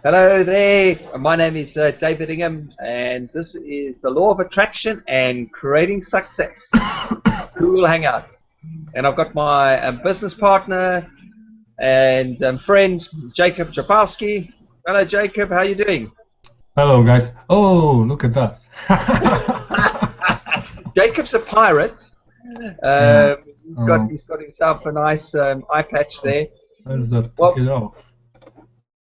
Hello there. My name is David Ingham, and this is the Law of Attraction and Creating Success. Cool hangout. And I've got my business partner and friend, Jacob Japowski. Hello, Jacob. How are you doing? Hello, guys. Oh, look at that. Jacob's a pirate. Yeah. He's got himself a nice eye patch there. Where's that? Well, Pick it up.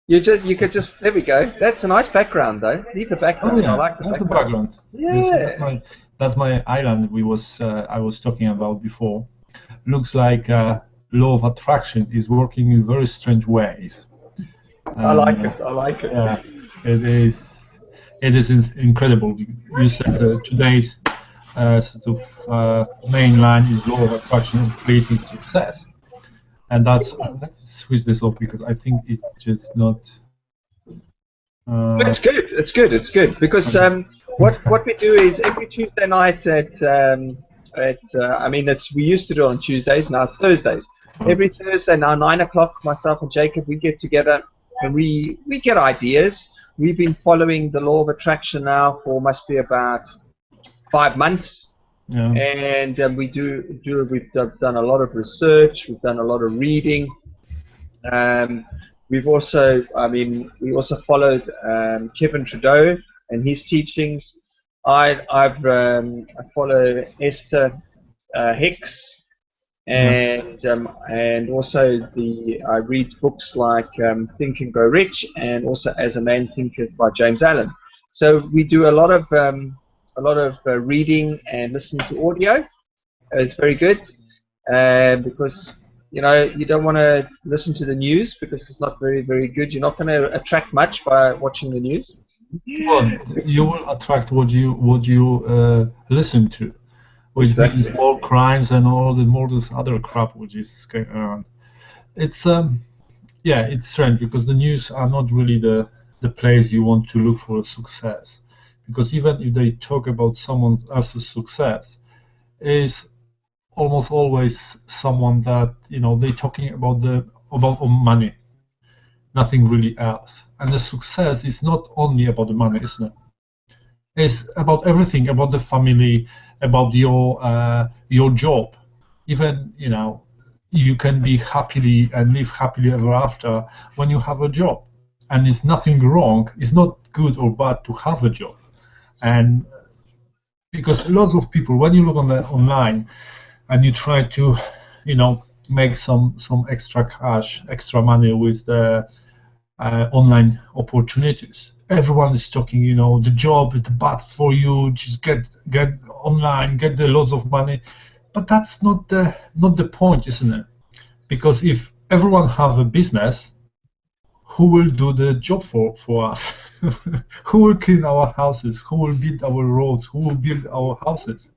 you could just, there we go. That's a nice background, though. Leave the Oh background. I yeah, like the that's the background. background. This Yeah. that's my island. I was talking about before. Looks like law of attraction is working in very strange ways. I like And it. I like it. yeah, it is. It is incredible. You said today's main line is law of attraction and creating success. And that's let's switch this off because I think it's just not. It's good. It's good. It's good because what we do is every Tuesday night I mean we used to do it on Tuesdays, now it's Thursdays. Every Thursday now 9 o'clock, myself and Jacob, we get together and we get ideas. We've been following the law of attraction now for must be about 5 months. Yeah. And we've done a lot of research, we've done a lot of reading. We also followed Kevin Trudeau and his teachings. I follow Esther Hicks, and also I read books like Think and Grow Rich, and also As a Man Thinketh by James Allen. So we do a lot of reading and listening to audio. It's very good because you don't want to listen to the news because it's not very, very good. You're not going to attract much by watching the news. Well, you will attract what you listen to, which Exactly. means more crimes and more this other crap which is going around. It's yeah, it's strange because the news are not really the place you want to look for success, because even if they talk about someone else's success, is almost always someone that they're talking about money, nothing really else. And the success is not only about the money, isn't it? It's about everything, about the family, about your job. Even you can be happily and live happily ever after when you have a job, and it's nothing wrong. It's not good or bad to have a job, and because lots of people, when you look online and you try to make some extra cash, extra money with the online opportunities, everyone is talking, the job is bad for you, just get online, get the lots of money. But that's not the point, isn't it? Because if everyone have a business, who will do the job for us? Who will clean our houses? Who will build our roads? Who will build our houses?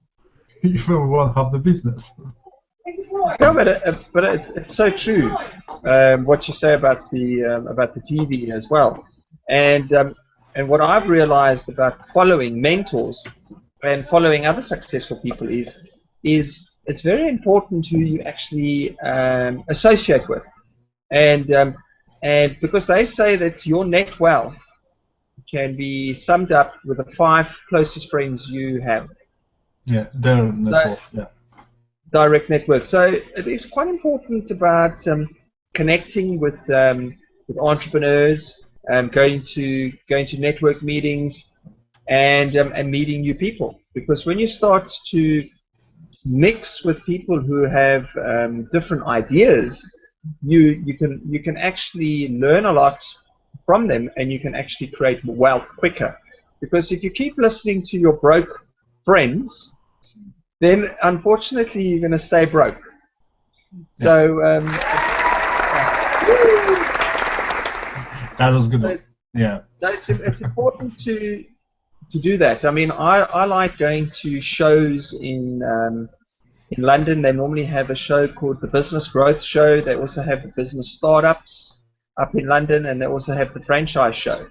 If everyone have the business. No, but it's so true. What you say about the TV as well, and what I've realized about following mentors and following other successful people is it's very important who you actually associate with, and because they say that your net wealth can be summed up with the 5 closest friends you have. Yeah, their net worth. Yeah. Direct network. So it is quite important about connecting with entrepreneurs, going to network meetings, and meeting new people. Because when you start to mix with people who have different ideas, you can actually learn a lot from them, and you can actually create wealth quicker. Because if you keep listening to your broke friends, then unfortunately you're going to stay broke. Yeah. So that was good. Yeah. It's important to do that. I mean, I like going to shows in London. They normally have a show called the Business Growth Show. They also have the Business Startups up in London, and they also have the Franchise Show.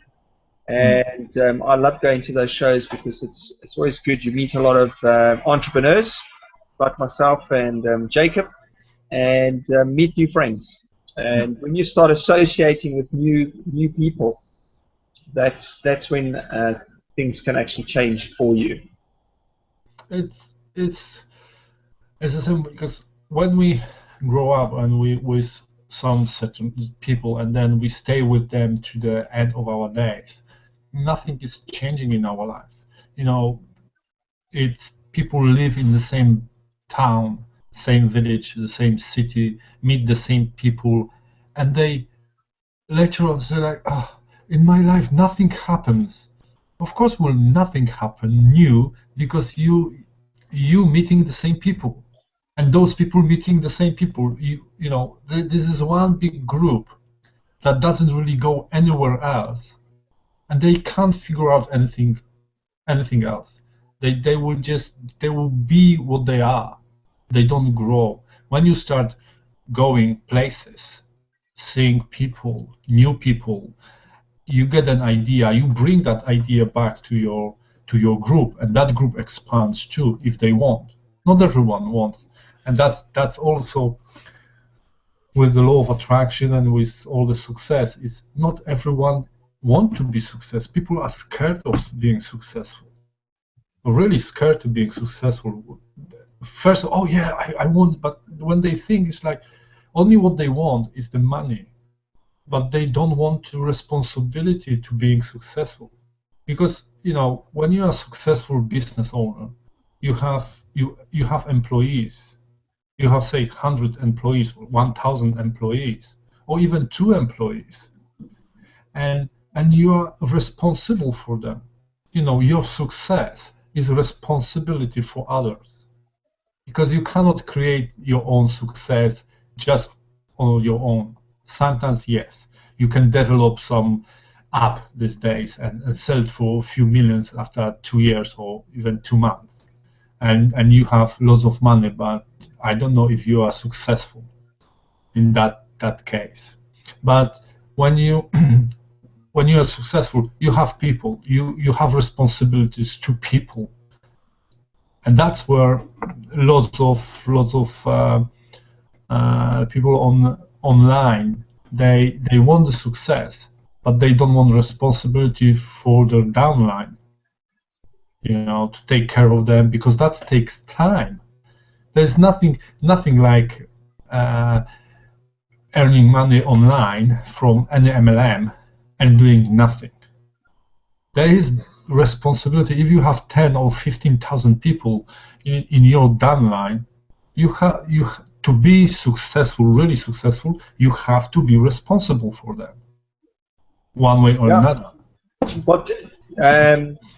And I love going to those shows because it's always good. You meet a lot of entrepreneurs like myself and Jacob, and meet new friends. And when you start associating with new people, that's when things can actually change for you. It's as I said, because when we grow up and we with some certain people and then we stay with them to the end of our days, nothing is changing in our lives. You know, it's people live in the same town, same village, the same city, meet the same people, and they later on say like, oh, in my life nothing happens. Of course, will nothing happen new because you meeting the same people, and those people meeting the same people. You know, this is one big group that doesn't really go anywhere else, and they can't figure out anything else. They will be what they are. They don't grow. When you start going places, seeing people, new people, you get an idea. You bring that idea back to your group, and that group expands too if they want. Not everyone wants, and that's also with the law of attraction and with all the success. Is not everyone want to be success. People are scared of being successful. Really scared to being successful. First, oh yeah, I want, but when they think, it's like only what they want is the money, but they don't want the responsibility to being successful. Because you know, when you're a successful business owner, you have employees. You have say 100 employees, or 1,000 employees, or even 2 employees, and you are responsible for them. You know, your success is a responsibility for others, because you cannot create your own success just on your own. Sometimes, yes, you can develop some app these days and sell it for a few millions after 2 years or even 2 months, and you have lots of money, but I don't know if you are successful in that case. But when you when you are successful, you have people, you have responsibilities to people, and that's where lots of people online, they want the success, but they don't want responsibility for their downline. You know, to take care of them, because that takes time. There's nothing like earning money online from any MLM and doing nothing. There is responsibility. If you have 10 or 15,000 people in your downline, you to be successful, really successful, you have to be responsible for them, one way or another.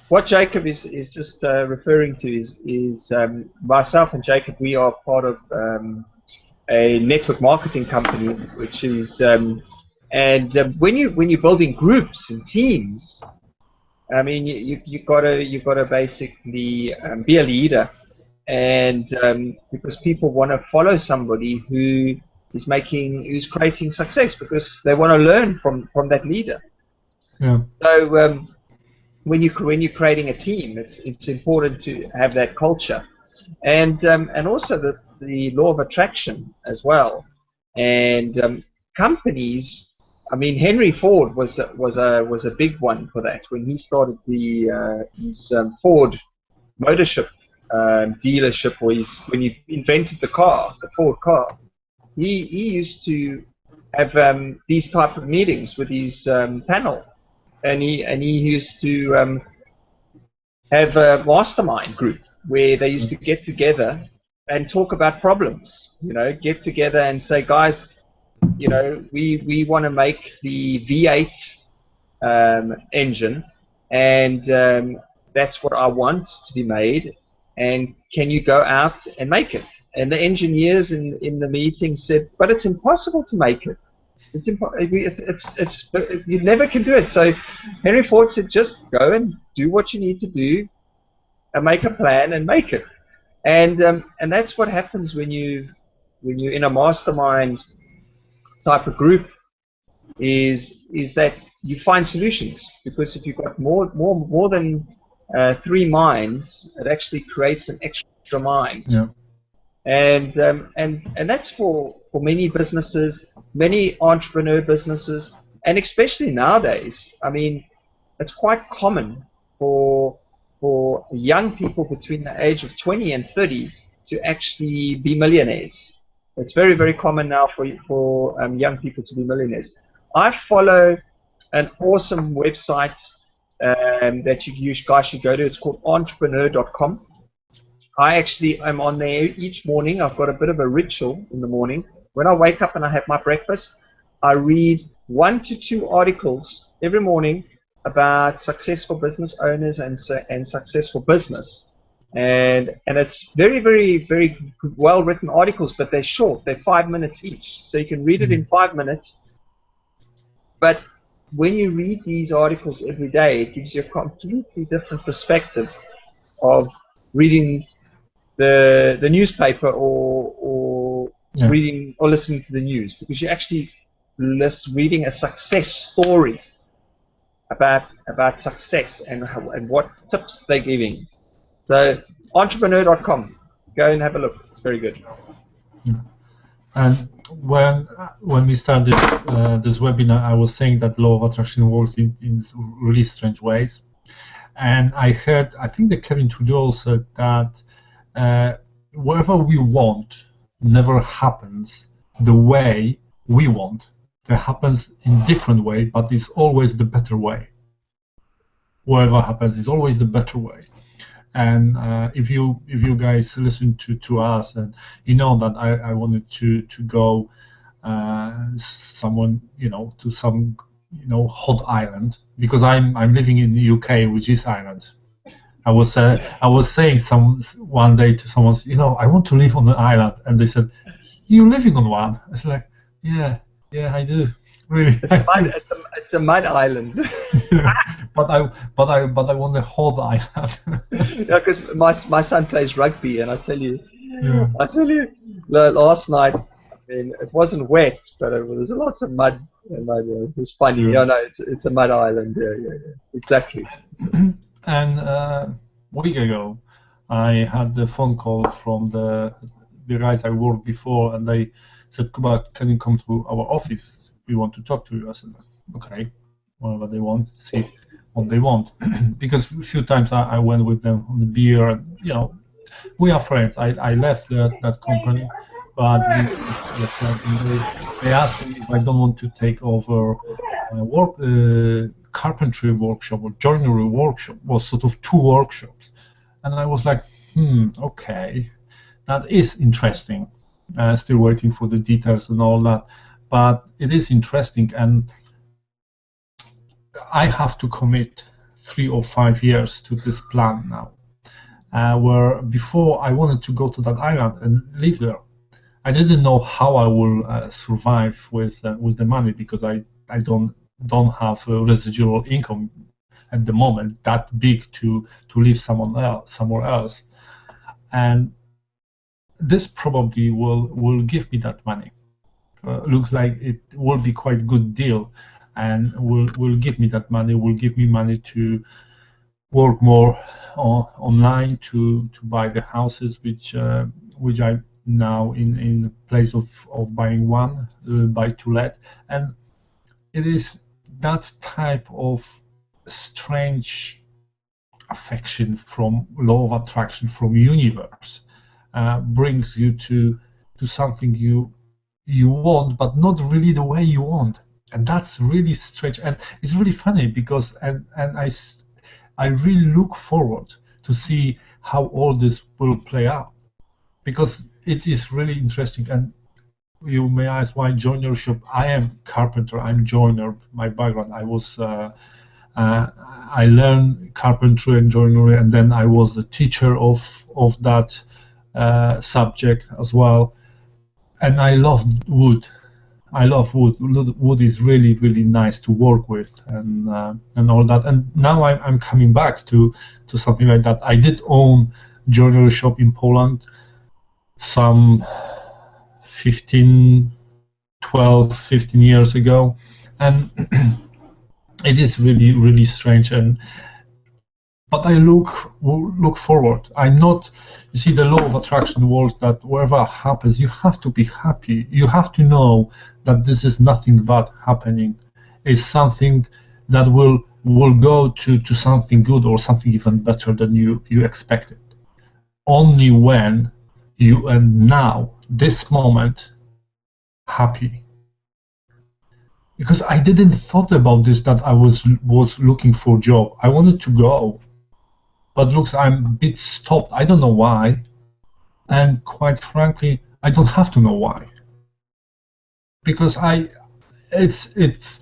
What Jacob is just referring to is myself and Jacob. We are part of a network marketing company, which is when you're building groups and teams, I mean you gotta basically be a leader, and because people want to follow somebody who's creating success, because they want to learn from that leader. Yeah. So when you're creating a team, it's important to have that culture, and also the law of attraction as well. And companies, I mean, Henry Ford was a big one for that when he started his Ford motorship dealership, or when he invented the Ford car. He used to have these type of meetings with his panel. And he used to have a mastermind group where they used to get together and talk about problems. You know, get together and say, guys, you know, we want to make the V8 engine, and that's what I want to be made. And can you go out and make it? And the engineers in the meeting said, but it's impossible to make it. You never can do it. So Henry Ford said, just go and do what you need to do, and make a plan and make it. And that's what happens when you're in a mastermind type of group, is that you find solutions, because if you've got more than 3 minds, it actually creates an extra mind. Yeah. And that's for many businesses, many entrepreneur businesses, and especially nowadays. I mean, it's quite common for young people between the age of 20 and 30 to actually be millionaires. It's very, very common now for young people to be millionaires. I follow an awesome website that you guys should go to. It's called entrepreneur.com. I actually am on there each morning. I've got a bit of a ritual in the morning. When I wake up and I have my breakfast, I read 1 to 2 articles every morning about successful business owners and successful business. And it's very, very, very well written articles, but they're short. They're 5 minutes each. So you can read it in 5 minutes. But when you read these articles every day, it gives you a completely different perspective of reading the newspaper or reading or listening to the news, because you're actually reading a success story about success and what tips they're giving. So entrepreneur.com, go and have a look. It's very good. And when we started this webinar, I was saying that law of attraction works in really strange ways. And I think that Kevin Trudeau said that whatever we want never happens the way we want. It happens in different way, but it's always the better way. Whatever happens is always the better way. And if you guys listen to us, and you know that I wanted to go someone, to some hot island, because I'm living in the UK, which is Ireland. I was saying one day to someone, I want to live on an island, and they said, "You living on one?" I was like, yeah, I do, really. It's a mud island. but I want a hot island. Yeah, because my son plays rugby, and I tell you, last night, I mean, it wasn't wet, but there was lots of mud. And it was funny. Yeah, no, it's a mud island. Yeah, exactly. And a week ago, I had a phone call from the guys I worked before, and they said, "Kuba, can you come to our office? We want to talk to you." I said, "Okay, whatever they want, see what they want." Because a few times I went with them on the beer, and we are friends. I left that company, but we are friends, and they asked me if I don't want to take over carpentry workshop or joinery workshop. Was sort of 2 workshops, and I was like, okay, that is interesting. Still waiting for the details and all that, but it is interesting, and I have to commit 3 or 5 years to this plan now. Where before I wanted to go to that island and live there. I didn't know how I will survive with the money, because I don't have a residual income at the moment that big to live somewhere else, and this probably will give me that money. Looks like it will be quite a good deal, and will give me that money. Will give me money to work more online to buy the houses which I now in place of buying one, buy to let. And it is that type of strange affection from law of attraction, from universe, brings you to something you want, but not really the way you want. And that's really strange, and it's really funny, because and I really look forward to see how all this will play out, because it is really interesting. And you may ask, why joinership? I am carpenter, I'm joiner. My background, I was I learned carpentry and joinery, and then I was the teacher of that subject as well. And I love wood. I love wood. Wood is really, really nice to work with, and all that. And now I'm coming back to something like that. I did own joinery shop in Poland some 15 years ago, and it is really, really strange. But I look forward. I'm not. You see, the law of attraction was that whatever happens, you have to be happy. You have to know that this is nothing bad happening. It's something that will will go to something good or something even better than you expected. Only when you are now, this moment, happy. Because I didn't thought about this, that I was looking for a job. I wanted to go, but looks, I'm a bit stopped. I don't know why, and quite frankly, I don't have to know why. Because it's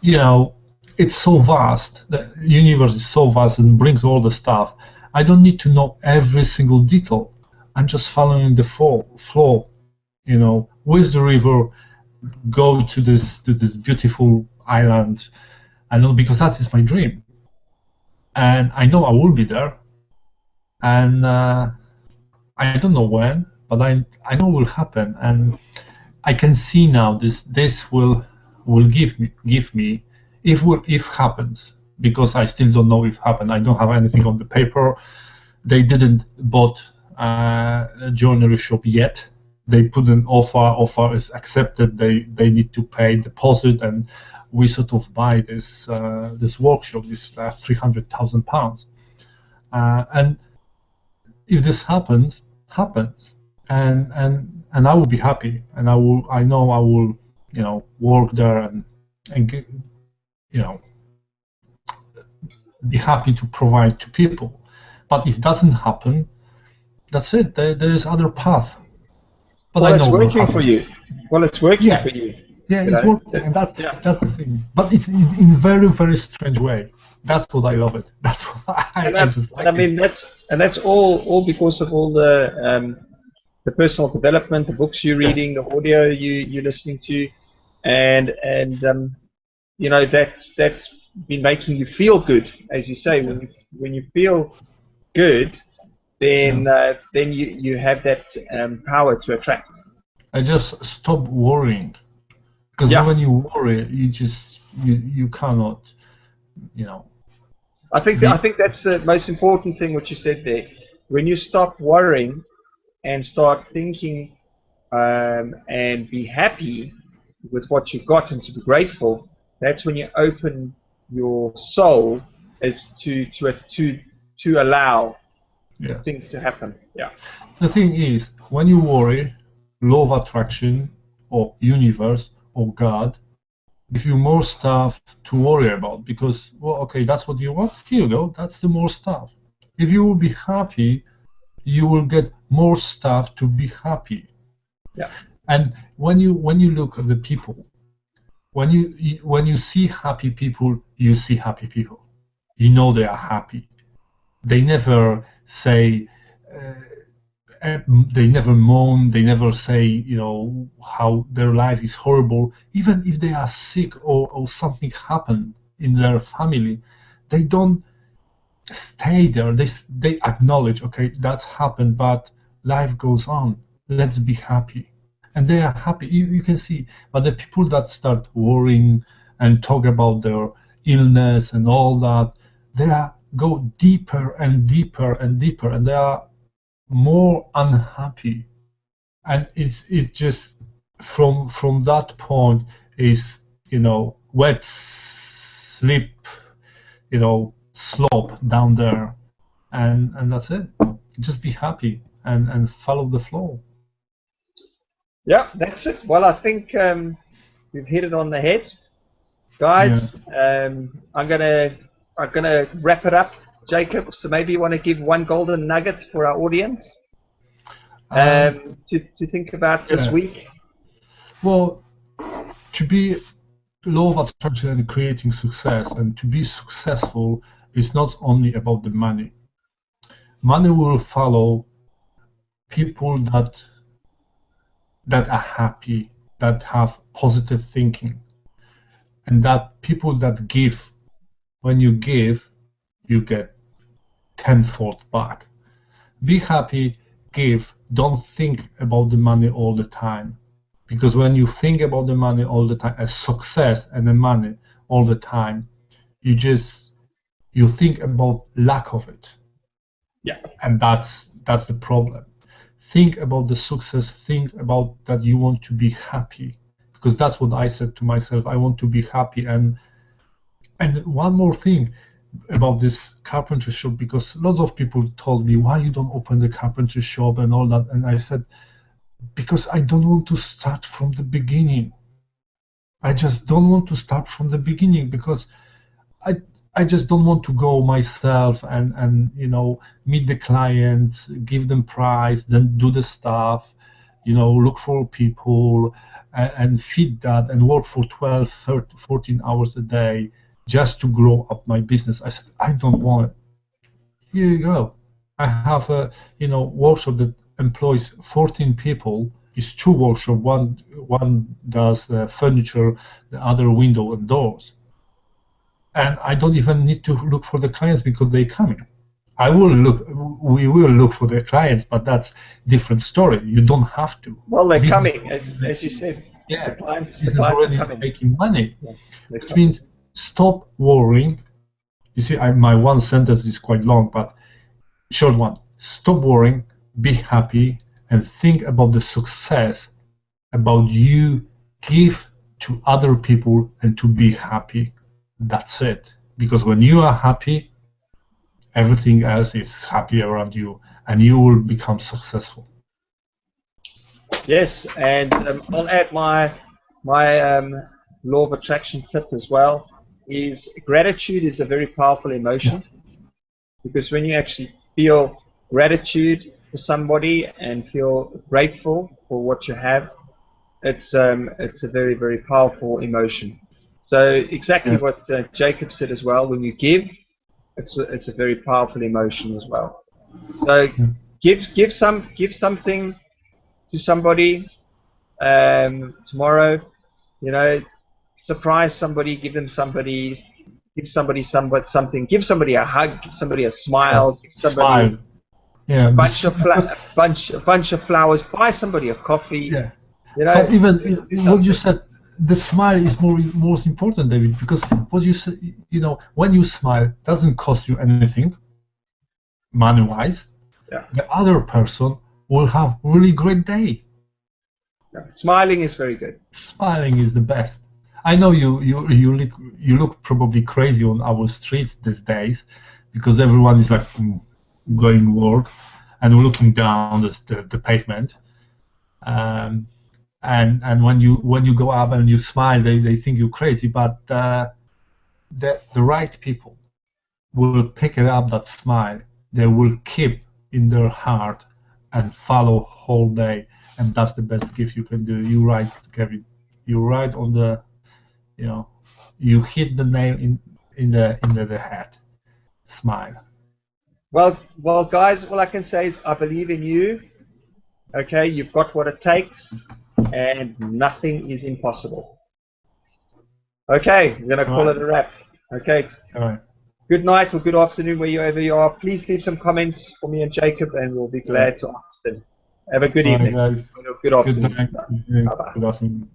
you know, it's so vast. The universe is so vast and brings all the stuff. I don't need to know every single detail. I'm just following the flow. You know, with the river, go to this beautiful island. I know, because that is my dream, and I know I will be there. And I don't know when, but I know it will happen, and I can see now this will give me if happens, because I still don't know if happen. I don't have anything on the paper. They didn't bought a joinery shop yet. They put an offer is accepted. They need to pay deposit, and we sort of buy this this workshop, this £300,000. And if this happens, and I will be happy, and I know I will, you know, work there and get, you know, be happy to provide to people. But if it doesn't happen, that's it. There is other path. But Well, I it's know it will working for happen. you. Well, it's working Yeah, for you. yeah, You it's know? working, and that's Yeah. the thing. But it's in very, very strange way. That's what I love it. That's what I just And like I it. mean that's all because of all the personal development, the books you're reading, the audio you're listening to, and you know that's been making you feel good, as you say. Yeah, When you feel good, yeah. then you have that power to attract. I just stop worrying, because Yeah, when you worry, you cannot, you know, I be. think that's the most important thing what you said there. When you stop worrying and start thinking and be happy with what you've got and to be grateful, that's when you open your soul as to allow Yes. things to happen. Yeah. The thing is, when you worry, law of attraction or universe or God give you more stuff to worry about, because, well, okay, that's what you want. Here you go. That's the more stuff. If you will be happy, you will get more stuff to be happy. Yeah. And when you look at the people, when you see happy people, you see happy people. You know they are happy. They never say. They never moan. They never say, you know, how their life is horrible. Even if they are sick or something happened in their family, they don't stay there. They acknowledge, okay, that's happened, but life goes on. Let's be happy. And they are happy. You can see. But the people that start worrying and talk about their illness and all that, they are go deeper and deeper and deeper, and they are more unhappy. And it's just from that point is, you know, wet slip, you know, slope down there, and that's it. Just be happy and follow the flow. Yeah, that's it. Well, I think we've hit it on the head, Yeah. guys. I'm gonna wrap it up, Jacob. So maybe you want to give one golden nugget for our audience to think about this Yeah. week. Well, to be law of attraction and creating success, and to be successful is not only about the money. Money will follow people that are happy, that have positive thinking, and that people that give. When you give, you get tenfold back. Be happy, give. Don't think about the money all the time, because when you think about the money all the time, as success and the money all the time, you think about lack of it, Yeah. and that's the problem. Think about the success. Think about that you want to be happy, because that's what I said to myself. I want to be happy, and And one more thing about this carpentry shop, because lots of people told me, why you don't open the carpentry shop and all that, and I said, because I don't want to start from the beginning. I just don't want to start from the beginning, because I I just don't want to go myself and meet the clients, give them price, then do the stuff, look for people and feed that and work for 12, 13, 14 hours a day just to grow up my business. I said, I don't want it. Here you go. I have a workshop that employs 14 people. It's two workshops. One does furniture, the other window and doors. And I don't even need to look for the clients because they coming. We will look for the clients, but that's different story. You don't have to. Well, they're Business, coming, as you said. yeah, The clients business are already is coming. making money, Yeah, which means stop worrying. You see, my one sentence is quite long, but short one. Stop worrying, be happy, and think about the success, about you give to other people and to be happy. That's it. Because when you are happy, everything else is happy around you, and you will become successful. Yes, and I'll add my law of attraction tip as well. Is gratitude is a very powerful emotion, because when you actually feel gratitude for somebody and feel grateful for what you have, it's a very, very powerful emotion. So exactly Yeah. what Jacob said as well. When you give, it's a very powerful emotion as well. So give something to somebody tomorrow. Surprise somebody. Give somebody something. Give somebody a hug. Give somebody a Yeah. smile. Give somebody Smile. Yeah. a bunch of Because, a bunch of flowers. Buy somebody a coffee. yeah. But even what you said, the smile is most important, David, because what you said, when you smile, doesn't cost you anything, money-wise. Yeah. The other person will have really great day. Yeah. Smiling is very good. Smiling is the best. I know you look probably crazy on our streets these days, because everyone is like going work and looking down the pavement. Um, and when you go up and you smile, they think you're crazy. But the right people will pick it up, that smile. They will keep in their heart and follow whole day, and that's the best gift you can do. You're right, Kevin. You're right on the, you hit the nail in the head. Smile. Well, guys, all I can say is I believe in you. Okay, you've got what it takes, and nothing is impossible. Okay, we're going to call it a wrap. Okay. All right. Good night or good afternoon, wherever you are. Please leave some comments for me and Jacob, and we'll be glad to answer them. Have a good All right, evening. guys. Good afternoon. Good night. Bye-bye. Good afternoon.